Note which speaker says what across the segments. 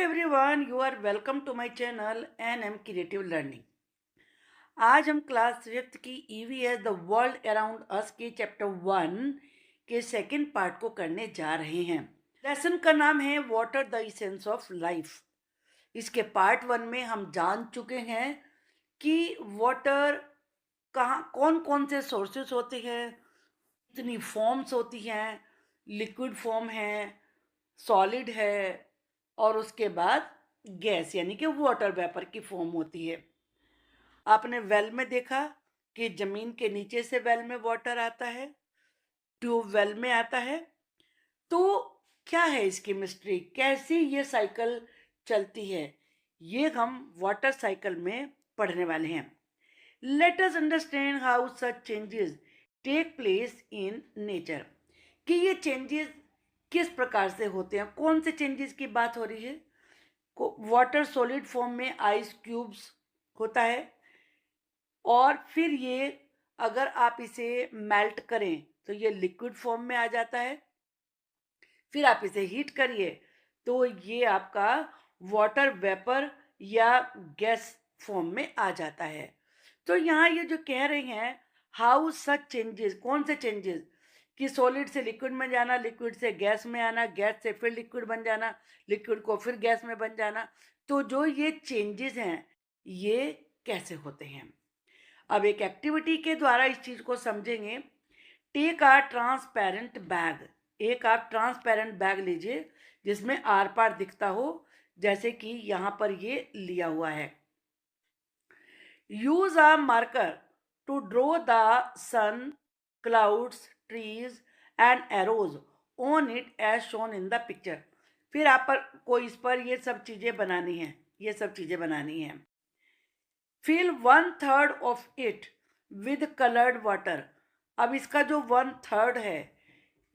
Speaker 1: everyone, you are welcome to my channel NM Creative Learning. आज हम class fifth की EVS the world around us के chapter 1 के second part को करने जा रहे हैं। लेसन का नाम है water the essence of life. इसके पार्ट 1 में हम जान चुके हैं कि वाटर कहाँ कौन कौन से सोर्सेस होते हैं, कितनी फॉर्म्स होती हैं, लिक्विड फॉर्म है, सॉलिड है और उसके बाद गैस यानी कि वाटर वेपर की फॉर्म होती है। आपने वेल में देखा कि जमीन के नीचे से वेल में वाटर आता है, ट्यूबवेल में आता है। तो क्या है इसकी मिस्ट्री, कैसी ये साइकिल चलती है, ये हम वाटर साइकिल में पढ़ने वाले हैं। Let us understand how such changes take place in nature, कि ये चेंजेस किस प्रकार से होते हैं, कौन से चेंजेस की बात हो रही है। वाटर सॉलिड फॉर्म में आइस क्यूब्स होता है और फिर ये अगर आप इसे मेल्ट करें तो ये लिक्विड फॉर्म में आ जाता है। फिर आप इसे हीट करिए तो ये आपका वाटर वेपर या गैस फॉर्म में आ जाता है। तो यहाँ ये जो कह रहे हैं हाउ सच चेंजेस, कौन से चेंजेस, कि सॉलिड से लिक्विड में जाना, लिक्विड से गैस में आना, गैस से फिर लिक्विड बन जाना, लिक्विड को फिर गैस में बन जाना। तो जो ये चेंजेस हैं ये कैसे होते हैं, अब एक एक्टिविटी के द्वारा इस चीज को समझेंगे। टेक आ ट्रांसपेरेंट बैग, एक आप ट्रांसपेरेंट बैग लीजिए जिसमें आर पार दिखता हो, जैसे कि यहाँ पर ये लिया हुआ है। Use a marker to draw the sun, clouds, trees and arrows on it as shown in the picture. फिर आप पर कोई इस पर ये सब चीजें बनानी है, ये सब चीजें बनानी है। Fill 1/3 of it with coloured water. अब इसका जो 1/3 है,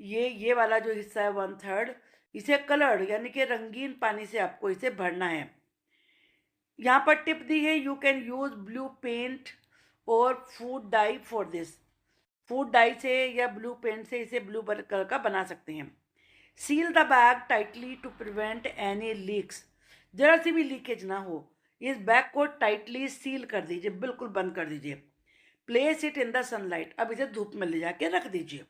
Speaker 1: ये वाला जो हिस्सा है 1/3, इसे कलर्ड यानी कि रंगीन पानी से आपको इसे भरना है। यहाँ पर टिप दी है, you can use blue paint और food dye for this. Food dye से या ब्लू पेंट से इसे ब्लू कलर का बना सकते हैं। Seal the bag tightly to prevent any leaks, जरा सी भी लीकेज ना हो, इस बैग को टाइटली सील कर दीजिए, बिल्कुल बंद कर दीजिए। Place it in the sunlight, अब इसे धूप में ले जाके रख दीजिए।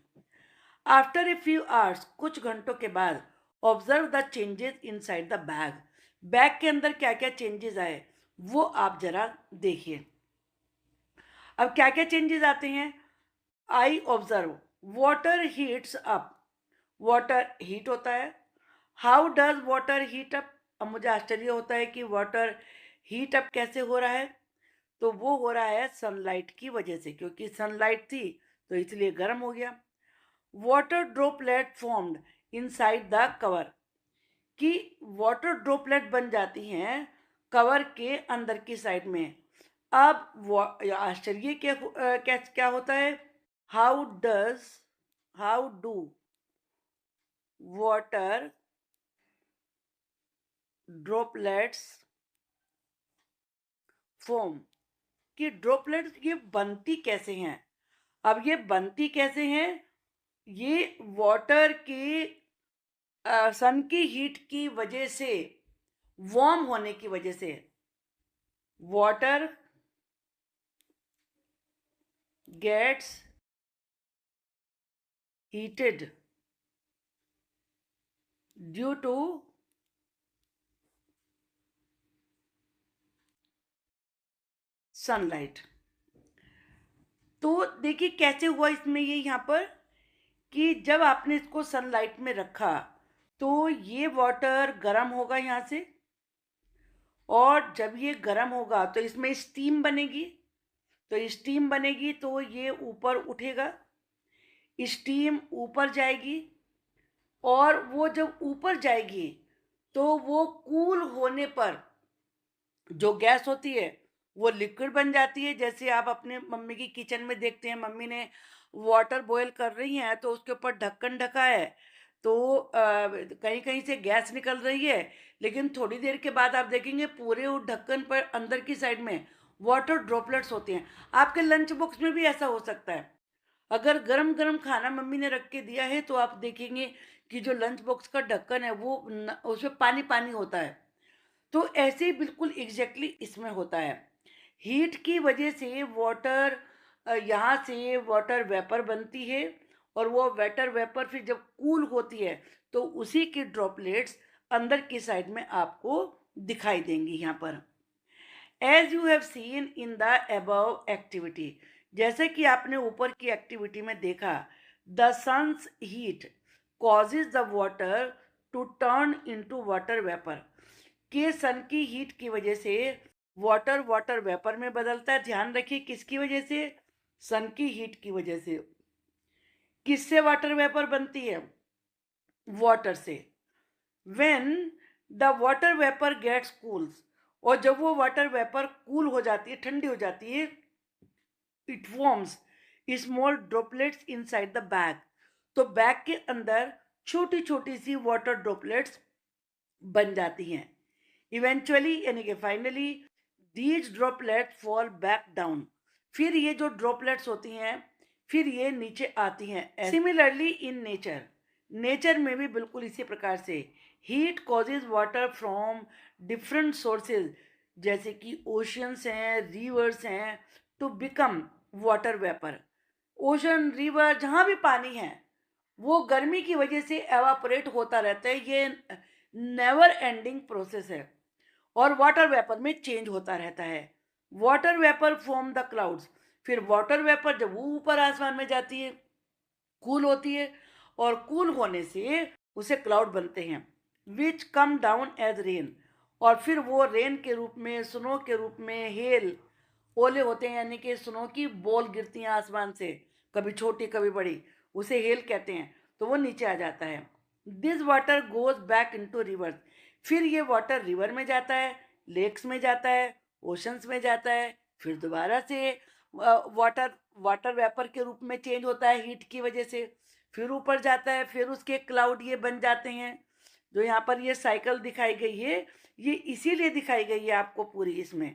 Speaker 1: आफ्टर ए फ्यू आवर्स, कुछ घंटों के बाद, observe the changes inside the bag, bag के अंदर क्या क्या चेंजेस आए वो आप जरा देखिए। अब क्या क्या चेंजेस आते हैं, I observe water heats up, water heat होता है। How does water heat up, अब मुझे आश्चर्य होता है कि वाटर हीट अप कैसे हो रहा है, तो वो हो रहा है सनलाइट की वजह से, क्योंकि सनलाइट थी तो इसलिए गर्म हो गया। Water droplet formed inside the cover, कि वाटर ड्रॉपलेट बन जाती हैं कवर के अंदर की साइड में। अब आश्चर्य क्या होता है, how do water droplets form, कि ड्रॉपलेट्स ये बनती कैसे हैं। अब ये बनती कैसे हैं, ये वाटर के सन की हीट की वजह से, वार्म होने की वजह से, water gets heated due to sunlight. तो देखिए कैसे हुआ इसमें, ये यहाँ पर कि जब आपने इसको सनलाइट में रखा तो ये वाटर गर्म होगा यहाँ से, और जब ये गर्म होगा तो इसमें स्टीम बनेगी, तो स्टीम बनेगी तो ये ऊपर उठेगा, स्टीम ऊपर जाएगी, और वो जब ऊपर जाएगी तो वो कूल होने पर जो गैस होती है वो लिक्विड बन जाती है। जैसे आप अपने मम्मी की किचन में देखते हैं, मम्मी ने वाटर बॉयल कर रही हैं तो उसके ऊपर ढक्कन ढका है, तो कहीं कहीं से गैस निकल रही है, लेकिन थोड़ी देर के बाद आप देखेंगे पूरे उस ढक्कन पर अंदर की साइड में वाटर ड्रॉपलेट्स होते हैं। आपके लंच बॉक्स में भी ऐसा हो सकता है, अगर गरम गरम खाना मम्मी ने रख के दिया है तो आप देखेंगे कि जो लंच बॉक्स का ढक्कन है वो उसमें पानी पानी होता है, तो ऐसे ही बिल्कुल एग्जैक्टली इसमें होता है। हीट की वजह से वाटर, यहाँ से वाटर वेपर बनती है, और वो वाटर वेपर फिर जब कूल होती है तो उसी की ड्रॉपलेट्स अंदर की साइड में आपको दिखाई देंगी यहाँ पर। As you have seen in the above activity, जैसे कि आपने ऊपर की एक्टिविटी में देखा, the sun's heat causes the water to turn into water vapour, कि सन की हीट की वजह से वाटर वाटर वेपर में बदलता है। ध्यान रखिए किसकी वजह से, सन की हीट की वजह से। किससे वाटर वेपर बनती है, वाटर से। When the water vapour gets cools, और जब वो वाटर वेपर कूल हो जाती है, ठंडी हो जाती है, it forms small droplets inside the bag, तो बैग के अंदर छोटी छोटी सी वाटर ड्रॉपलेट्स बन जाती हैं। इवेंचुअली यानी कि finally these droplets fall back down, फिर ये जो ड्रॉपलेट्स होती हैं फिर ये नीचे आती हैं। सिमिलरली इन नेचर, नेचर में भी बिल्कुल इसी प्रकार से heat causes water from different sources, जैसे कि ओशियंस हैं, रिवर्स हैं, to become water vapour. Ocean, river, जहाँ भी पानी है वो गर्मी की वजह से एवापोरेट होता रहता है। ये नेवर एंडिंग प्रोसेस है और वाटर वेपर में चेंज होता रहता है। Water vapour form the clouds, फिर वाटर वेपर जब वो ऊपर आसमान में जाती है, कूल होती है, और कूल होने से उसे क्लाउड बनते हैं, विच कम डाउन एज रेन, और फिर वो रेन के रूप में, स्नो के रूप में, हेल, ओले होते हैं, यानी कि स्नो की बॉल गिरती हैं आसमान से, कभी छोटी कभी बड़ी, उसे हेल कहते हैं, तो वो नीचे आ जाता है। This water goes back into reverse, फिर ये वाटर रिवर में जाता है, लेक्स में जाता है, ओशंस में जाता है, फिर दोबारा से वाटर वाटर वेपर के रूप में चेंज होता है हीट की वजह से, फिर ऊपर जाता है, फिर उसके क्लाउड ये बन जाते हैं। जो यहाँ पर ये साइकिल दिखाई गई है, ये इसीलिए दिखाई गई है आपको पूरी इसमें।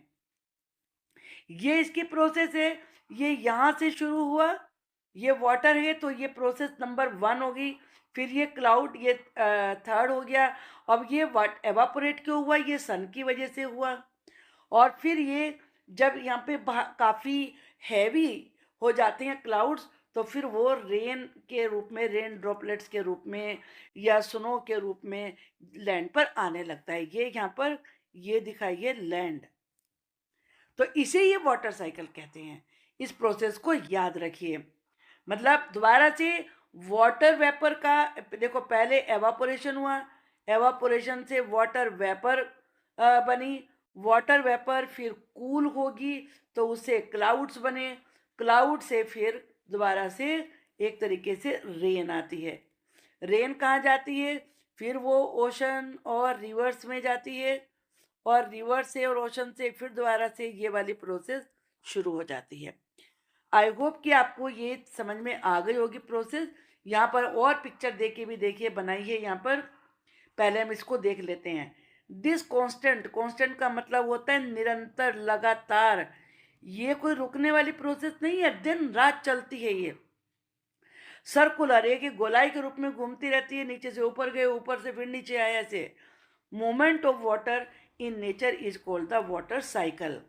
Speaker 1: ये इसकी प्रोसेस है, ये यहाँ से शुरू हुआ, ये वाटर है तो ये प्रोसेस नंबर 1 होगी, फिर ये क्लाउड, ये थर्ड हो गया। अब ये वाट एवापोरेट क्यों हुआ, ये सन की वजह से हुआ। और फिर ये जब यहाँ पे काफ़ी हैवी हो जाते हैं क्लाउड्स, तो फिर वो रेन के रूप में, रेन ड्रॉपलेट्स के रूप में, या स्नो के रूप में लैंड पर आने लगता है। ये यहाँ पर ये दिखाइए लैंड, तो इसे ये वाटर साइकिल कहते हैं। इस प्रोसेस को याद रखिए। मतलब दोबारा से, वाटर वेपर का देखो, पहले एवापोरेशन हुआ, एवापोरेशन से वाटर वेपर बनी, वाटर वेपर फिर कूल होगी तो उससे क्लाउड्स बने, क्लाउड से फिर दोबारा से एक तरीके से रेन आती है। रेन कहाँ जाती है, फिर वो ओशन और रिवर्स में जाती है, और रिवर से और ओशन से फिर दोबारा से ये वाली प्रोसेस शुरू हो जाती है। आई होप कि आपको ये समझ में आ गई होगी प्रोसेस। यहाँ पर और पिक्चर दे के भी देखिए बनाई है यहाँ पर, पहले हम इसको देख लेते हैं। दिस कांस्टेंट, कांस्टेंट का मतलब होता है निरंतर, लगातार, ये कोई रुकने वाली प्रोसेस नहीं है, दिन रात चलती है ये। सर्कुलर, एक गोलाई के रूप में घूमती रहती है, नीचे से ऊपर गए, ऊपर से फिर नीचे आए, ऐसे। Movement of water in nature is called the water cycle.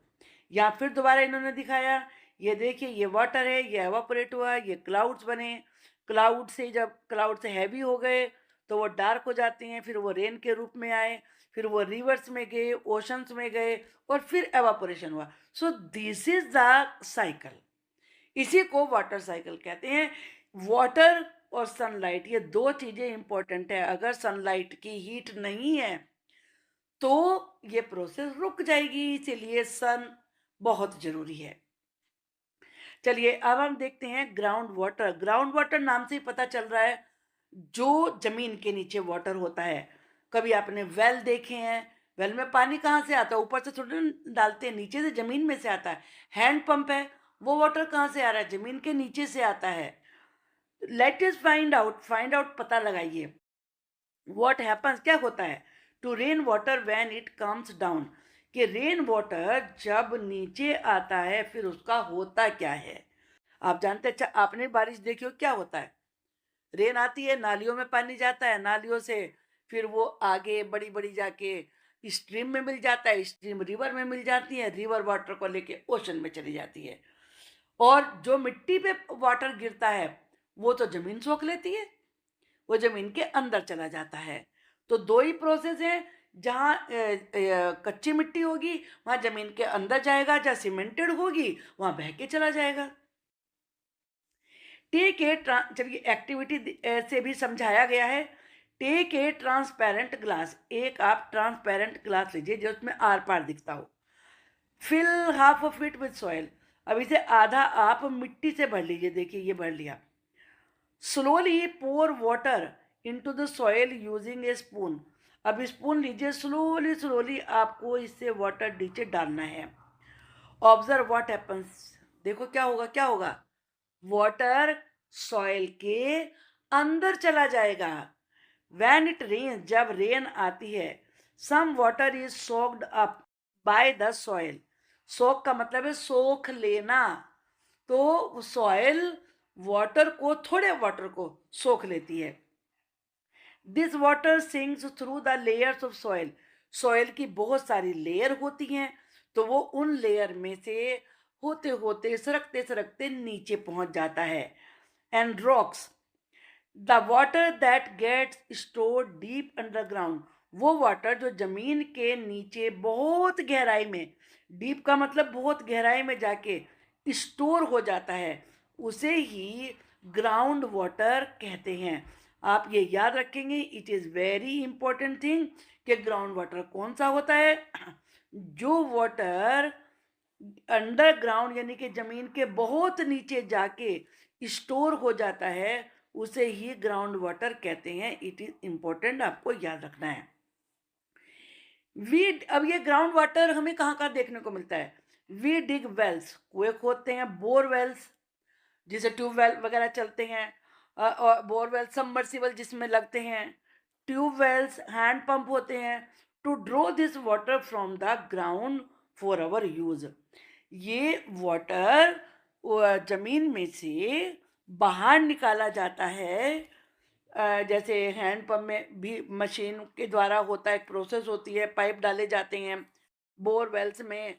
Speaker 1: या फिर दोबारा इन्होंने दिखाया, ये देखिए ये वाटर है, ये एवापोरेट हुआ, ये क्लाउड्स बने, क्लाउड से जब क्लाउड से हैवी हो गए तो वो डार्क हो जाते हैं, फिर वो रेन के रूप में आए, फिर वो रिवर्स में गए, ओशंस में गए, और फिर एवापोरेशन हुआ। So this is the cycle, इसी को वाटर साइकिल कहते हैं। वाटर और सनलाइट, ये दो चीजें इंपॉर्टेंट है। अगर सनलाइट की हीट नहीं है तो ये प्रोसेस रुक जाएगी, इसीलिए सन बहुत जरूरी है। चलिए अब हम देखते हैं ग्राउंड वाटर। ग्राउंड वाटर नाम से ही पता चल रहा है जो जमीन के नीचे वाटर होता है। कभी आपने वेल देखे हैं, वेल में पानी कहाँ से आता है, ऊपर से थोड़े डालते हैं, नीचे से जमीन में से आता है। हैंड पंप है, वो वाटर कहाँ से आ रहा है, जमीन के नीचे से आता है। Let us find out, find out पता लगाइए। व्हाट हैपन्स, क्या होता है, to rain water when it comes down, कि रेन वाटर जब नीचे आता है फिर उसका होता क्या है। आप जानते हैं, अच्छा आपने बारिश देखी हो, क्या होता है, रेन आती है, नालियों में पानी जाता है, नालियों से फिर वो आगे बड़ी बड़ी जाके स्ट्रीम में मिल जाता है, स्ट्रीम रिवर में मिल जाती है, रिवर वाटर को लेके ओशन में चली जाती है। और जो मिट्टी पे वाटर गिरता है वो तो जमीन सोख लेती है, वो जमीन के अंदर चला जाता है। तो दो ही प्रोसेस है, जहाँ कच्ची मिट्टी होगी वहाँ जमीन के अंदर जाएगा, जहाँ सीमेंटेड होगी वहाँ बह के चला जाएगा। टेक ए जब ये एक्टिविटी से भी समझाया गया है, टेक ए ट्रांसपेरेंट ग्लास, एक आप ट्रांसपेरेंट ग्लास लीजिए जो उसमें आर पार दिखता हो, fill half of it with soil, अब इसे आधा आप मिट्टी से भर लीजिए, देखिए ये भर लिया। Slowly pour water into the soil using a spoon, अब स्पून लीजिए, स्लोली स्लोली आपको इससे वाटर नीचे डालना है। ऑब्जर्व व्हाट हैपन्स, देखो क्या होगा, क्या होगा, वाटर सॉइल के अंदर चला जाएगा। व्हेन इट रेन, जब रेन आती है, some water is soaked up by the soil, soak का मतलब है सोख लेना, तो सॉइल वाटर को, थोड़े वाटर को सोख लेती है। This water sinks through the layers of soil, soil की बहुत सारी लेयर होती हैं, तो वो उन लेयर में से होते होते सरकते सरकते नीचे पहुंच जाता है। And rocks, the water that gets stored deep underground, वो वाटर जो जमीन के नीचे बहुत गहराई में, डीप का मतलब बहुत गहराई में जाके स्टोर हो जाता है, उसे ही ग्राउंड वाटर कहते हैं। आप ये याद रखेंगे, it is very important thing कि ग्राउंड वाटर कौन सा होता है, जो वाटर अंडरग्राउंड यानी कि जमीन के बहुत नीचे जाके स्टोर हो जाता है, उसे ही ग्राउंड वाटर कहते हैं। इट इज इंपॉर्टेंट, आपको याद रखना है। वी, अब ये ग्राउंड वाटर हमें कहाँ कहाँ देखने को मिलता है, वी डिग वेल्स, कुएं खोदते हैं, बोर वेल्स जिसे ट्यूबवेल वगैरह चलते हैं, और बोरवेल सबमर्सिबल जिसमें लगते हैं, ट्यूबवेल्स हैंड पंप होते हैं, to draw this water from the ground for our use, ये वाटर जमीन में से बाहर निकाला जाता है। जैसे हैंड पंप में भी मशीन के द्वारा होता है, एक प्रोसेस होती है, पाइप डाले जाते हैं, बोरवेल्स में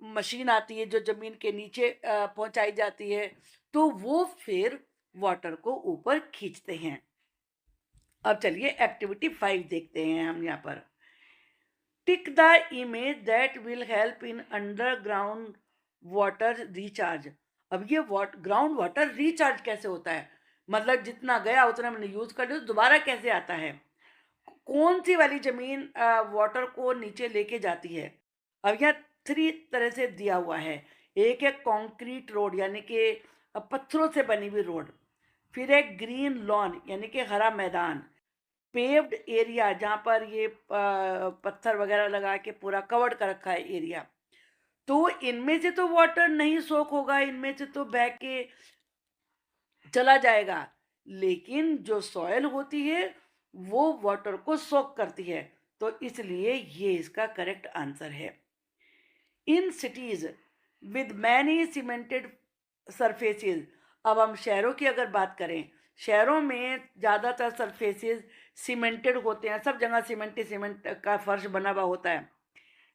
Speaker 1: मशीन आती है जो जमीन के नीचे पहुंचाई जाती है, तो वो फिर वाटर को ऊपर खींचते हैं। अब चलिए एक्टिविटी 5 देखते हैं हम यहाँ पर। Tick the image that will help in underground water recharge, अब ये ग्राउंड वाटर रिचार्ज कैसे होता है, मतलब जितना गया उतना मैंने यूज कर लिया, तो दोबारा कैसे आता है, कौन सी वाली जमीन वाटर को नीचे लेके जाती है। अब यहाँ 3 तरह से दिया हुआ है, एक है कंक्रीट रोड यानी कि पत्थरों से बनी हुई रोड, फिर एक ग्रीन लॉन यानी कि हरा मैदान, पेव्ड एरिया जहाँ पर ये पत्थर वगैरह लगा के पूरा कवर्ड कर रखा है एरिया, तो इनमें से तो वाटर नहीं सोख होगा, इनमें से तो बह के चला जाएगा, लेकिन जो सॉयल होती है वो वाटर को सोक करती है, तो इसलिए ये इसका करेक्ट आंसर है। In cities with many cemented surfaces, अब हम शहरों की अगर बात करें, शहरों में ज़्यादातर सरफेसेस सीमेंटेड होते हैं, सब जगह सीमेंट का फर्श बना हुआ होता है।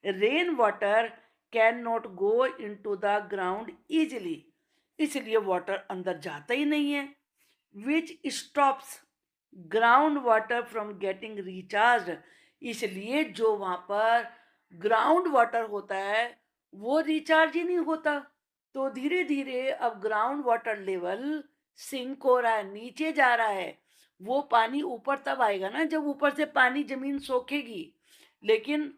Speaker 1: Rain water can not go into the ground easily, इसलिए वाटर अंदर जाता ही नहीं है, which stops ground water from getting recharge, इसलिए जो वहाँ पर ग्राउंड वाटर होता है वो रिचार्ज ही नहीं होता, तो धीरे धीरे अब ग्राउंड वाटर लेवल सिंक हो रहा है, नीचे जा रहा है। वो पानी ऊपर तब आएगा ना जब ऊपर से पानी जमीन सोखेगी, लेकिन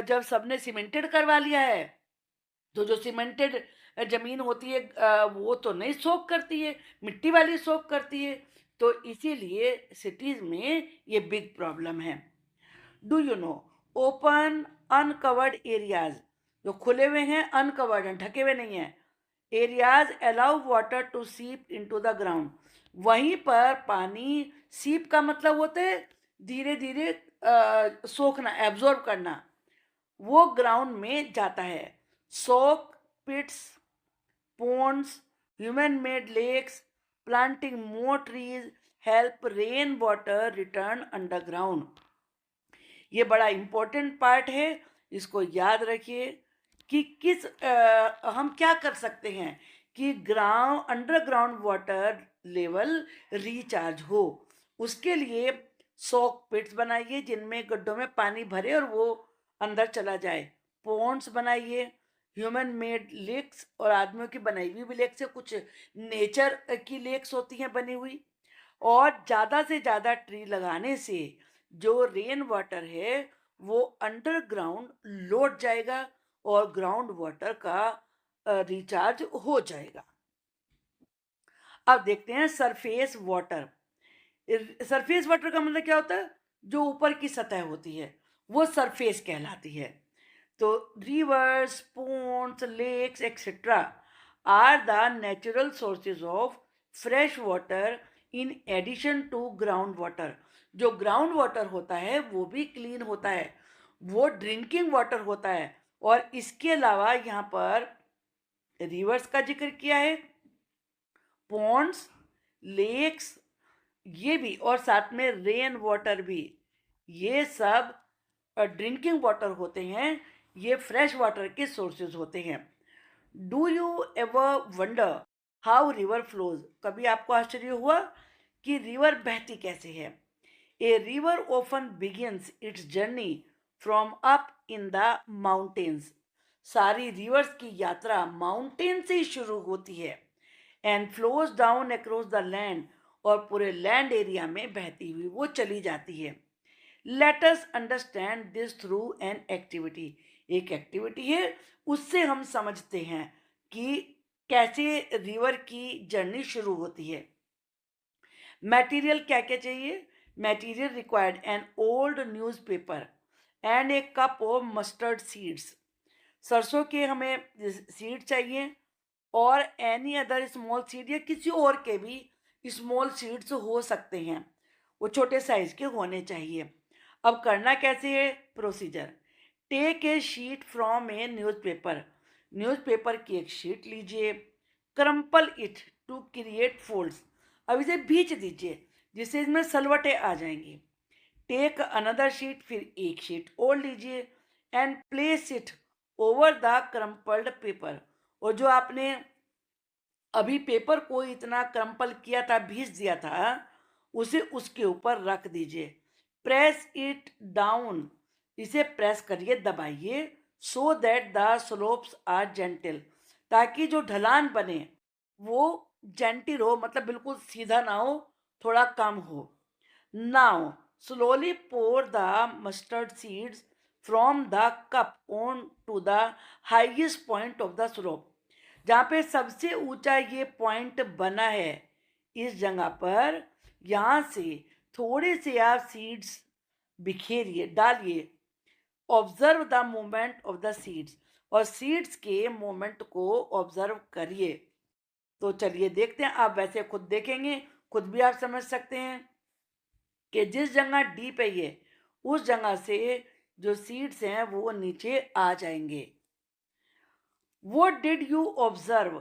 Speaker 1: जब सबने सीमेंटेड करवा लिया है, तो जो सीमेंटेड जमीन होती है वो तो नहीं सोख करती है, मिट्टी वाली सोख करती है, तो इसीलिए सिटीज में ये बिग प्रॉब्लम है। Do you know, open uncovered areas, जो खुले हुए हैं अनकवर्ड हैं, ढके हुए नहीं हैं, एरियाज अलाउ वाटर टू सीप इनटू द ग्राउंड, वहीं पर पानी, सीप का मतलब होता है धीरे धीरे सोखना, एब्जॉर्ब करना, वो ग्राउंड में जाता है। सोक पिट्स, ponds, human made lakes, planting more trees help rain water return underground, ये बड़ा इम्पोर्टेंट पार्ट है, इसको याद रखिए कि हम क्या कर सकते हैं कि अंडरग्राउंड वाटर लेवल रिचार्ज हो। उसके लिए सॉक पिट्स बनाइए जिनमें गड्ढों में पानी भरे और वो अंदर चला जाए। पॉन्ड्स बनाइए, ह्यूमन मेड लेक्स और आदमियों की बनाई हुई भी लेक्स है, कुछ नेचर की लेक्स होती हैं बनी हुई। और ज़्यादा से ज़्यादा ट्री लगाने से जो रेन वाटर है वो अंडरग्राउंड लौट जाएगा और ग्राउंड वाटर का रिचार्ज हो जाएगा। अब देखते हैं सरफेस वाटर। सरफेस वाटर का मतलब क्या होता है? जो ऊपर की सतह होती है वो सरफेस कहलाती है। तो rivers, ponds, lakes etcetera are the natural sources of fresh water in addition to ground water. जो ग्राउंड वाटर होता है वो भी क्लीन होता है, वो ड्रिंकिंग वाटर होता है। और इसके अलावा यहाँ पर रिवर्स का जिक्र किया है, पॉन्ड्स, लेक्स, ये भी, और साथ में रेन वाटर भी, ये सब ड्रिंकिंग वाटर होते हैं, ये फ्रेश वाटर के सोर्सेज होते हैं। Do you ever wonder how river flows? कभी आपको आश्चर्य हुआ कि रिवर बहती कैसे है? A river often begins it's journey from up in the mountains. सारी रिवर्स की यात्रा माउंटेन से ही शुरू होती है and flows down across the land, और पूरे लैंड एरिया में बहती हुई वो चली जाती है। Let us understand this through an activity. एक एक्टिविटी है, उससे हम समझते हैं कि कैसे रिवर की जर्नी शुरू होती है। मटेरियल क्या क्या चाहिए? Material required an old newspaper and A cup of mustard seeds. सरसों के हमें सीड चाहिए, और एनी अदर स्मॉल सीड या किसी और के भी स्मॉल सीड्स हो सकते हैं, वो छोटे साइज के होने चाहिए। अब करना कैसे है? Procedure. Take a sheet from a newspaper. Newspaper की एक शीट लीजिए, crumple it to create folds. अब इसे भींच दीजिए जिससे इसमें सलवटें आ जाएंगी। टेक अनदर शीट, फिर एक शीट और लीजिए and place it over the crumpled paper. और जो आपने अभी पेपर को इतना क्रम्पल किया था, भींच दिया था, उसे उसके ऊपर रख दीजिए। प्रेस इट डाउन, इसे प्रेस करिए, दबाइए, so that the slopes are gentle, ताकि जो ढलान बने वो जेंटिल हो, मतलब बिल्कुल सीधा ना हो, थोड़ा कम हो। Now slowly pour the mustard seeds from the cup on to the highest point of the slope। जहाँ पे सबसे ऊंचा ये पॉइंट बना है, इस जगह पर यहाँ से थोड़े से आप सीड्स बिखेरिए, डालिए। Observe the movement of the seeds, और सीड्स के मूवमेंट को ऑब्जर्व करिए। तो चलिए देखते हैं, आप वैसे खुद देखेंगे, खुद भी आप समझ सकते हैं कि जिस जगह डीप है ये, उस जगह से जो सीड्स हैं वो नीचे आ जाएंगे। What did you observe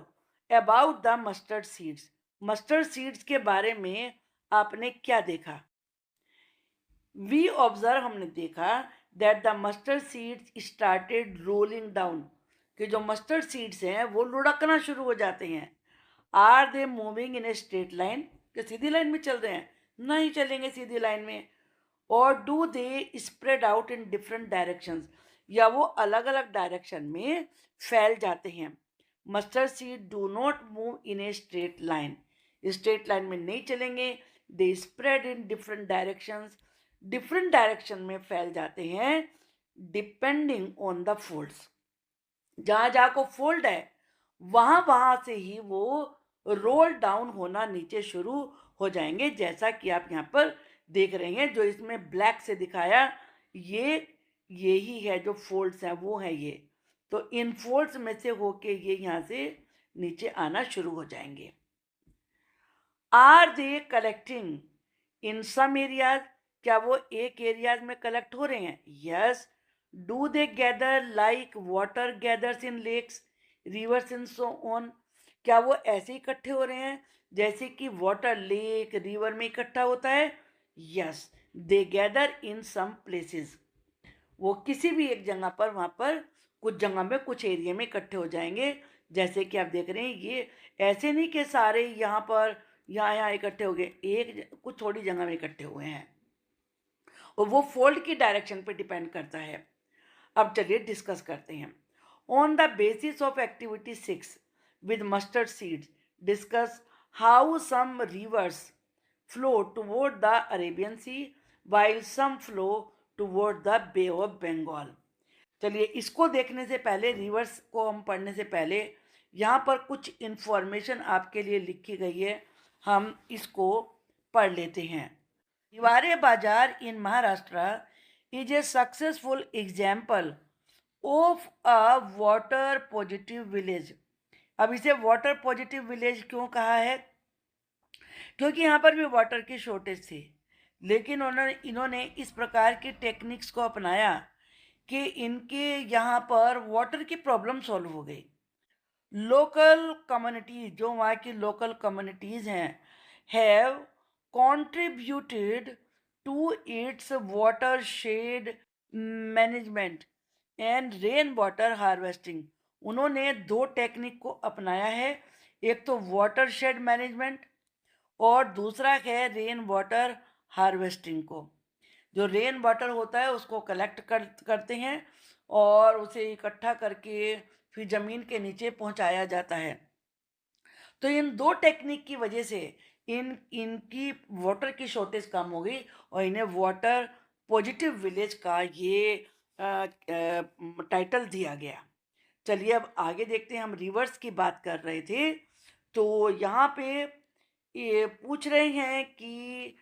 Speaker 1: about the mustard seeds? Mustard seeds के बारे में आपने क्या देखा? वी ऑब्जर्व, हमने देखा, that the mustard seeds started rolling down, कि जो मस्टर्ड सीड्स हैं वो लुढ़कना शुरू हो जाते हैं। Are they moving in a straight line, कि सीधी लाइन में चल रहे हैं? नहीं चलेंगे सीधी लाइन में। और do they spread out in different directions, या वो अलग अलग डायरेक्शन में फैल जाते हैं। Mustard seed do not move in a straight line, straight line में नहीं चलेंगे। They spread in different directions, different direction में फैल जाते हैं, डिपेंडिंग ऑन द फोल्ड्स। जहाँ जहाँ को फोल्ड है वहाँ वहाँ से ही वो रोल डाउन होना नीचे शुरू हो जाएंगे, जैसा कि आप यहाँ पर देख रहे हैं। जो इसमें ब्लैक से दिखाया, यही है जो फोल्ड्स हैं, वो है ये। तो इन फोल्ड्स में से होके ये यहाँ से नीचे आना शुरू हो जाएंगे। Are they collecting in some areas, क्या वो एक एरियाज में कलेक्ट हो रहे हैं? Yes. Do they gather like water gathers in lakes, rivers in so on, क्या वो ऐसे इकट्ठे हो रहे हैं जैसे कि वाटर लेक, रिवर में इकट्ठा होता है? Yes, they gather in some places. वो किसी भी एक जगह पर वहाँ पर कुछ जगह में कुछ एरिया में इकट्ठे हो जाएंगे। जैसे कि आप देख रहे हैं, ये ऐसे नहीं कि सारे यहाँ पर यहाँ यहाँ इकट्ठे हो गए, कुछ थोड़ी जगह में इकट्ठे हुए हैं, और वो फोल्ड की डायरेक्शन पे डिपेंड करता है। अब चलिए डिस्कस करते हैं। On the basis of activity 6 with mustard seeds, discuss how some rivers flow toward the Arabian Sea while some flow toward the Bay of Bengal. चलिए, इसको देखने से पहले, रिवर्स को हम पढ़ने से पहले, यहाँ पर कुछ इन्फॉर्मेशन आपके लिए लिखी गई है, हम इसको पढ़ लेते हैं। Hiware Bazar in Maharashtra is a successful example of a water positive village. अब इसे वाटर पॉजिटिव विलेज क्यों कहा है? क्योंकि यहाँ पर भी वाटर की शॉर्टेज थी, लेकिन इन्होंने इस प्रकार की टेक्निक्स को अपनाया कि इनके यहाँ पर वाटर की प्रॉब्लम सॉल्व हो गई। लोकल कम्युनिटीज, जो वहाँ की लोकल कम्युनिटीज हैं, have contributed to its water shed management and rain water harvesting. उन्होंने दो टेक्निक को अपनाया है, एक तो वाटर शेड मैनेजमेंट और दूसरा है रेन वाटर हार्वेस्टिंग को। जो रेन वाटर होता है उसको कलेक्ट करते हैं और उसे इकट्ठा करके फिर ज़मीन के नीचे पहुंचाया जाता है। तो इन दो टेक्निक की वजह से इनकी वाटर की शॉर्टेज कम हो गई और इन्हें वाटर पॉजिटिव विलेज का ये टाइटल दिया गया। चलिए अब आगे देखते हैं। हम रिवर्स की बात कर रहे थे, तो यहाँ पे ये पूछ रहे हैं कि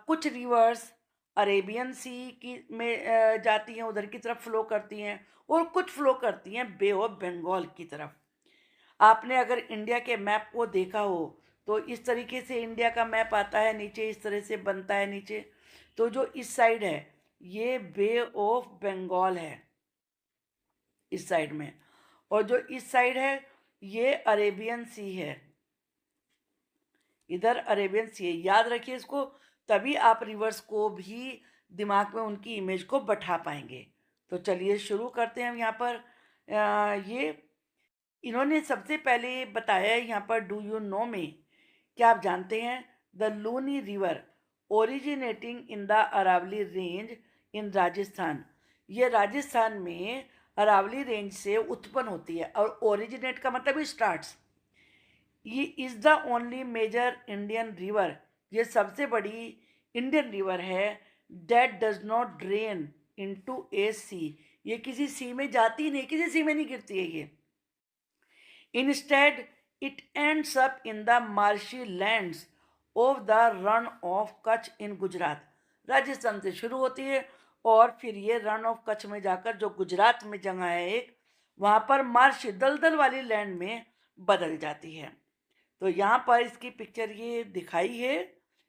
Speaker 1: कुछ रिवर्स अरेबियन सी की में जाती हैं, उधर की तरफ फ्लो करती हैं, और कुछ फ्लो करती हैं बे ऑफ बंगाल की तरफ। आपने अगर इंडिया के मैप को देखा हो तो इस तरीके से इंडिया का मैप आता है, नीचे इस तरह से बनता है नीचे। तो जो इस साइड है ये बे ऑफ बंगाल है इस साइड में, और जो इस साइड है ये अरेबियन सी है, इधर अरेबियन सी है। याद रखिए इसको, तभी आप रिवर्स को भी दिमाग में उनकी इमेज को बैठा पाएंगे। तो चलिए शुरू करते हैं हम यहाँ पर। ये इन्होंने सबसे पहले बताया है यहाँ पर, डू यू नो में, क्या आप जानते हैं? The Luni river originating in the Aravali range in Rajasthan. ये राजस्थान में अरावली रेंज से उत्पन्न होती है, और ओरिजिनेट का मतलब ही स्टार्ट्स। ये is the only major Indian river, ये सबसे बड़ी इंडियन रिवर है, that does not drain into a sea. ये किसी सी में जाती नहीं, किसी सी में नहीं गिरती है ये। Instead it ends up in the marshy lands of the Rann of Kutch in Gujarat. Rajasthan से शुरू होती है और फिर ये रन ऑफ कच्छ में जाकर, जो गुजरात में जगह है एक, वहाँ पर मार्शी दलदल वाली लैंड में बदल जाती है। तो यहाँ पर इसकी पिक्चर ये दिखाई है,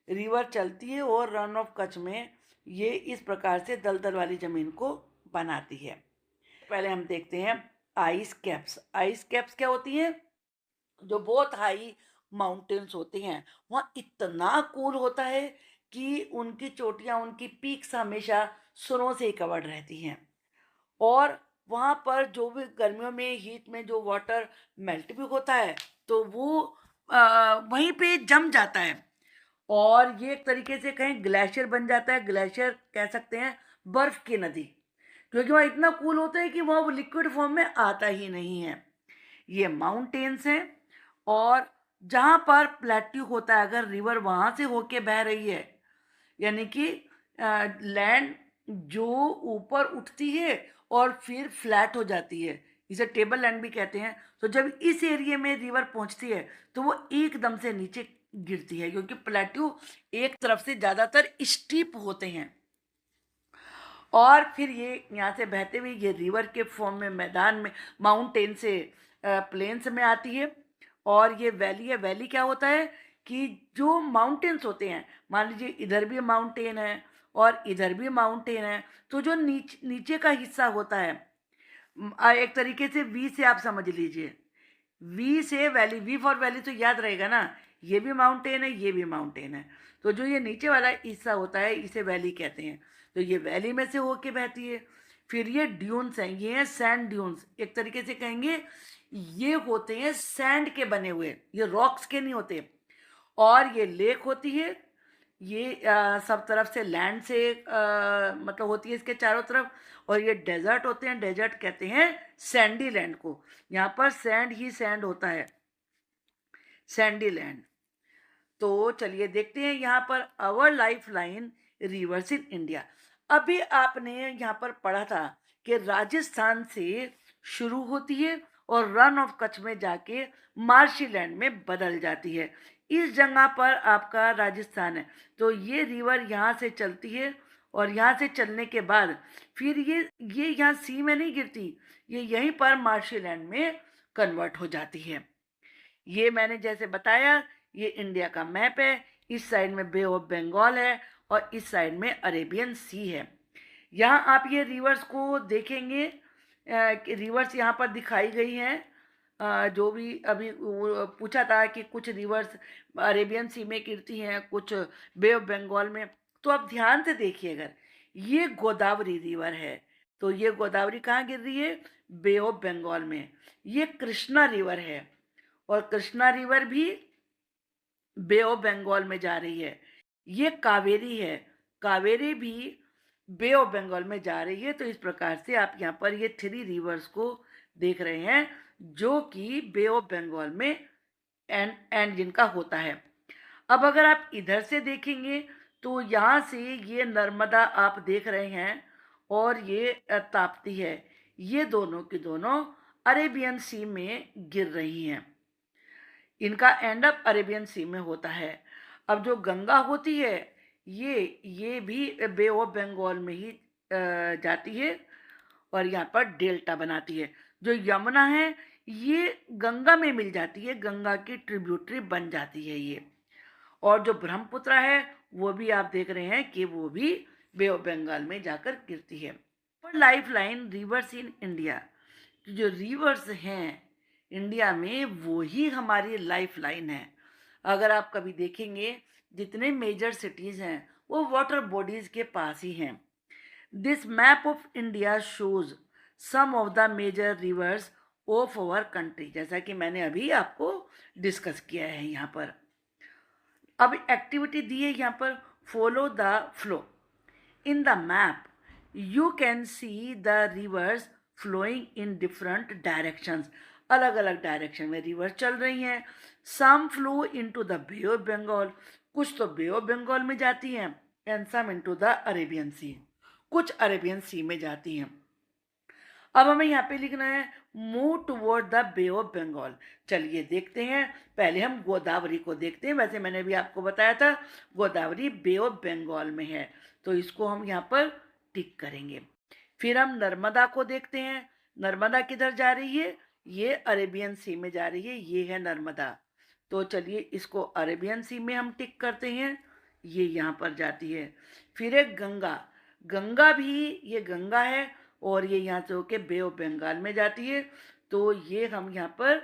Speaker 1: रिवर चलती है और रन ऑफ कच्छ में ये इस प्रकार से दलदल वाली ज़मीन को बनाती है। पहले हम देखते हैं आइस कैप्स। आइस कैप्स क्या होती हैं? जो बहुत हाई माउंटेन्स होते हैं, वहाँ इतना कूल होता है कि उनकी चोटियाँ, उनकी पीक्स हमेशा स्नो से कवर्ड रहती हैं, और वहाँ पर जो भी गर्मियों में हीट में जो वाटर मेल्ट भी होता है तो वो वहीं पे जम जाता है, और ये एक तरीके से कहें ग्लेशियर बन जाता है। ग्लेशियर कह सकते हैं, बर्फ की नदी, क्योंकि वहाँ इतना कूल होता है कि वहाँ वो लिक्विड फॉर्म में आता ही नहीं है। ये माउंटेन्स हैं, और जहाँ पर प्लेट्यू होता है, अगर रिवर वहाँ से होके बह रही है, यानी कि लैंड जो ऊपर उठती है और फिर फ्लैट हो जाती है, इसे टेबल लैंड भी कहते हैं। तो जब इस एरिया में रिवर पहुँचती है तो वो एकदम से नीचे गिरती है, क्योंकि प्लेट्यू एक तरफ से ज़्यादातर स्टीप होते हैं, और फिर ये यहाँ से बहते हुए ये रिवर के फॉर्म में मैदान में माउंटेन से प्लेन्स में आती है, और ये वैली है। वैली क्या होता है कि जो माउंटेन्स होते हैं, मान लीजिए इधर भी माउंटेन है और इधर भी माउंटेन है, तो जो नीचे का हिस्सा होता है, एक तरीके से वी से आप समझ लीजिए, वी से वैली, वी फॉर वैली तो याद रहेगा ना, ये भी माउंटेन है, ये भी माउंटेन है, तो जो ये नीचे वाला हिस्सा होता है इसे वैली कहते हैं। तो ये वैली में से होके बहती है। फिर ये ड्यून्स हैं, ये हैं सैंड ड्यून्स, एक तरीके से कहेंगे ये होते हैं सैंड के बने हुए, ये रॉक्स के नहीं होते। और ये लेक होती है, ये सब तरफ से लैंड से मतलब होती है इसके चारों तरफ। और ये डेजर्ट होते हैं, डेजर्ट कहते हैं सैंडी लैंड को, यहाँ पर सैंड ही सैंड होता है, सैंडी लैंड। तो चलिए देखते हैं यहाँ per hour life line reverse in India. अभी आपने यहाँ पर पढ़ा था कि राजस्थान से शुरू होती है और रन ऑफ कच्छ में जाके मार्शी लैंड में बदल जाती है। इस जगह पर आपका राजस्थान है, तो ये रिवर यहाँ से चलती है और यहाँ से चलने के बाद फिर ये यहाँ सी में नहीं गिरती, ये यहीं पर मार्शी लैंड में कन्वर्ट हो जाती है। ये मैंने जैसे बताया, ये इंडिया का मैप है, इस साइड में बे ऑफ बंगाल है और इस साइड में अरेबियन सी है। यहाँ आप ये रिवर्स को देखेंगे कि रिवर्स यहाँ पर दिखाई गई हैं। जो भी अभी पूछा था कि कुछ रिवर्स अरेबियन सी में गिरती हैं, कुछ बे ऑफ बंगाल में, तो आप ध्यान से देखिए। अगर ये गोदावरी रिवर है तो ये गोदावरी कहाँ गिर रही है? बे ऑफ बंगाल में। ये कृष्णा रिवर है और कृष्णा रिवर भी बे ऑफ बंगाल में जा रही है। ये कावेरी है, कावेरी भी बे ऑफ बंगाल में जा रही है। तो इस प्रकार से आप यहाँ पर ये 3 रिवर्स को देख रहे हैं जो कि बे ऑफ बंगाल में एंड जिनका होता है। अब अगर आप इधर से देखेंगे तो यहाँ से ये नर्मदा आप देख रहे हैं और ये ताप्ती है, ये दोनों की दोनों अरेबियन सी में गिर रही हैं। इनका एंड अप अरेबियन सी में होता है। अब जो गंगा होती है ये भी बे ऑफ बंगाल में ही जाती है और यहाँ पर डेल्टा बनाती है। जो यमुना है ये गंगा में मिल जाती है, गंगा की ट्रिब्यूटरी बन जाती है ये। और जो ब्रह्मपुत्र है वो भी आप देख रहे हैं कि वो भी बे ऑफ बंगाल में जाकर गिरती है। पर life line reverse in India, जो रिवर्स हैं इंडिया में वो ही हमारी लाइफ लाइन है। अगर आप कभी देखेंगे जितने मेजर सिटीज़ हैं वो वाटर बॉडीज़ के पास ही हैं। This map of India shows some of the major rivers of our country, जैसा कि मैंने अभी आपको डिस्कस किया है। यहाँ पर अब एक्टिविटी दी है यहाँ पर, follow the flow. In the map you can see the rivers flowing in different directions, अलग अलग डायरेक्शन में रिवर्स चल रही हैं। Some flow into the bay of Bengal, कुछ तो बे ऑफ बंगाल में जाती हैं, and some into the Arabian Sea, कुछ अरेबियन सी में जाती हैं। अब हमें यहाँ पे लिखना है move toward the bay of Bengal. चलिए देखते हैं, पहले हम गोदावरी को देखते हैं। वैसे मैंने भी आपको बताया था गोदावरी बे ऑफ बंगाल में है, तो इसको हम यहाँ पर टिक करेंगे। फिर हम नर्मदा को देखते हैं, नर्मदा किधर जा रही है? ये अरेबियन सी में जा रही है, ये है नर्मदा। तो चलिए इसको अरेबियन सी में हम टिक करते हैं, ये यहाँ पर जाती है। फिर एक गंगा, गंगा भी ये गंगा है और ये यहाँ से होके बे ऑफ बंगाल में जाती है, तो ये हम यहाँ पर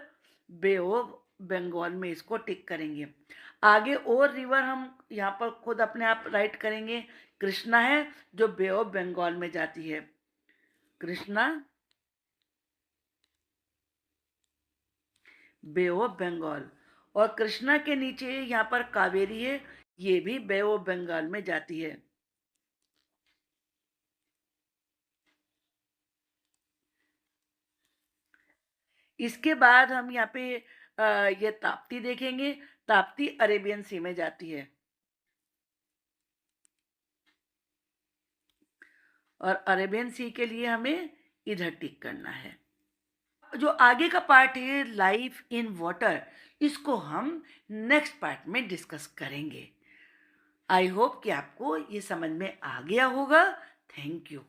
Speaker 1: बे ऑफ बंगाल में इसको टिक करेंगे। आगे और रिवर हम यहाँ पर खुद अपने आप राइट करेंगे। कृष्णा है जो बे ऑफ बंगाल में जाती है, कृष्णा बे ऑफ बंगाल। और कृष्णा के नीचे यहाँ पर कावेरी है, ये भी बे ऑफ बंगाल में जाती है। इसके बाद हम यहाँ पे ये ताप्ती देखेंगे, ताप्ती अरेबियन सी में जाती है और अरेबियन सी के लिए हमें इधर टिक करना है। जो आगे का पार्ट है लाइफ इन वाटर, इसको हम नेक्स्ट पार्ट में डिस्कस करेंगे। आई होप कि आपको ये समझ में आ गया होगा। Thank you.